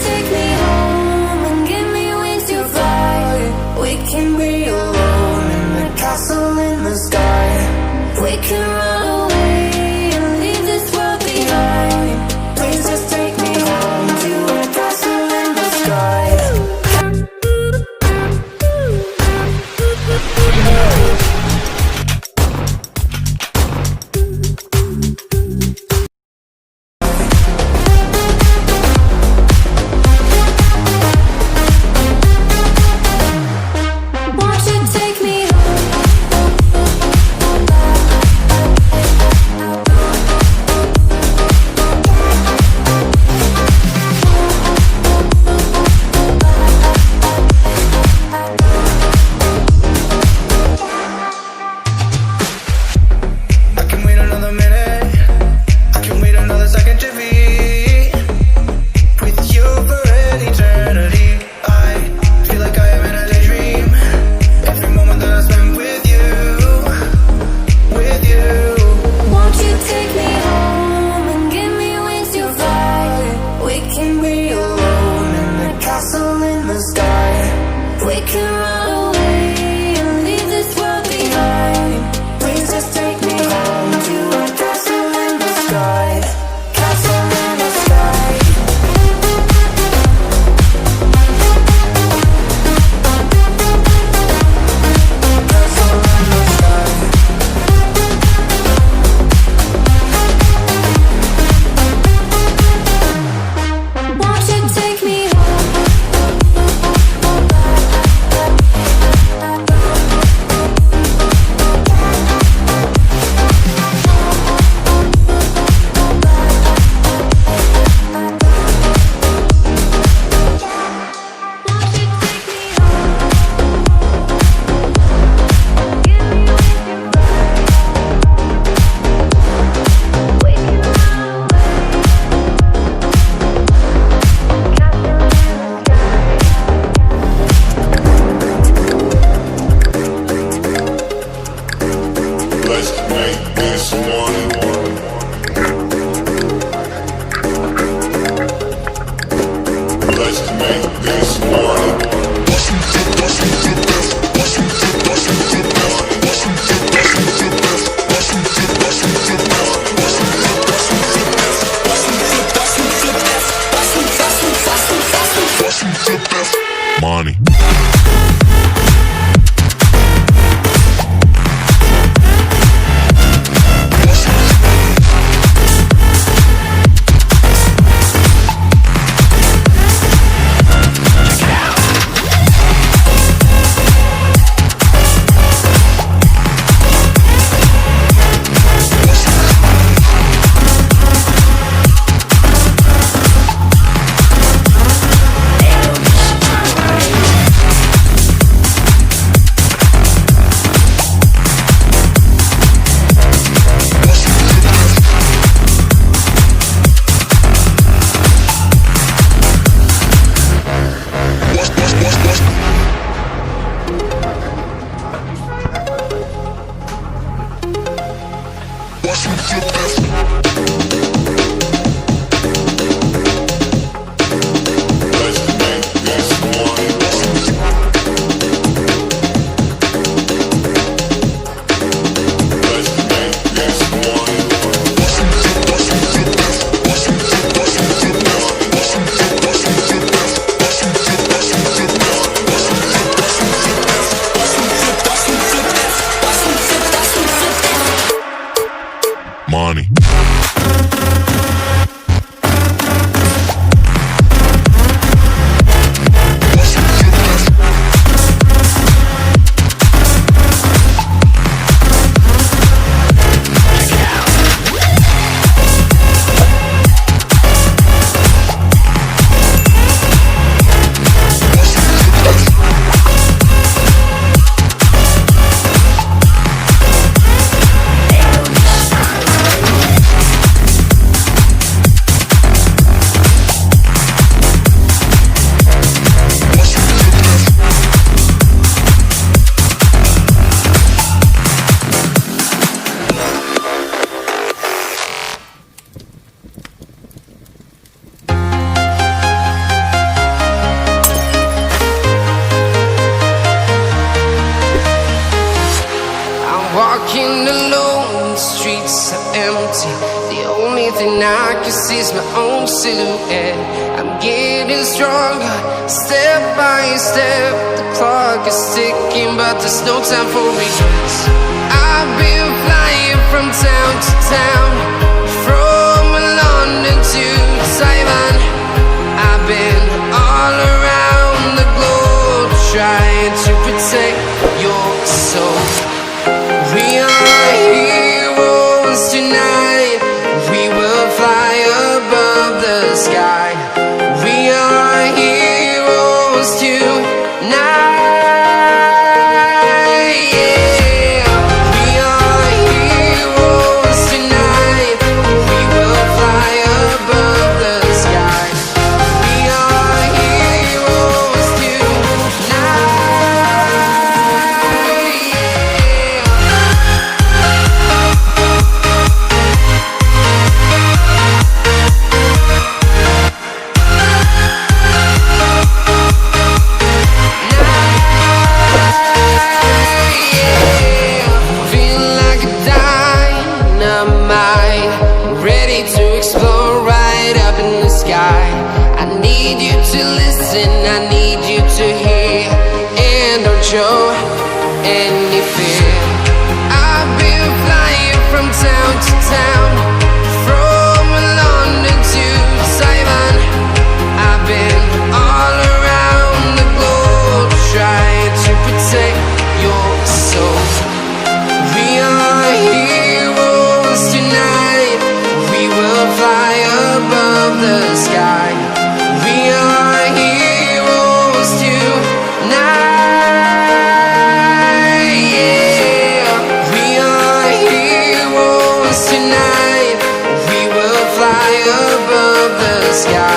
take me home and give me wings to fly? We can be alone in the castle in the sky. We can run away and leave this world behind. Please just take me home to a castle in the sky. Won't you take me I can wait another minute, I can wait another second to be with you for an eternity. I feel like I am in a daydream. Every moment that I spend with you, with you. Won't you take me home and give me wings to fly? We can be alone in the castle in the sky. We can run away and leave this world behind. Please just take me home to a castle in the sky. Castle in the sky. Castle in the sky. Won't you take me Let's make this one. Let's make this one. Money. I can see my own silhouette. I'm getting stronger, step by step. The clock is ticking, but there's no time for regrets. I've been flying from town to town, from London to Taiwan. I've been all around the globe, trying to protect your soul. We are heroes tonight. We will fly above the sky. We are heroes tonight. Yeah. We are heroes tonight. We will fly above the sky. We are heroes tonight. Feel like a dynamite, ready to explode right up in the sky. I need you to listen, I need you to hear, and don't show any fear. I've been flying from town to town, from London to Taiwan. I've been all around the globe, trying to protect your soul. We are heroes tonight. We will fly above the sky. We are heroes tonight. Yeah. We are heroes tonight. We will fly above the sky.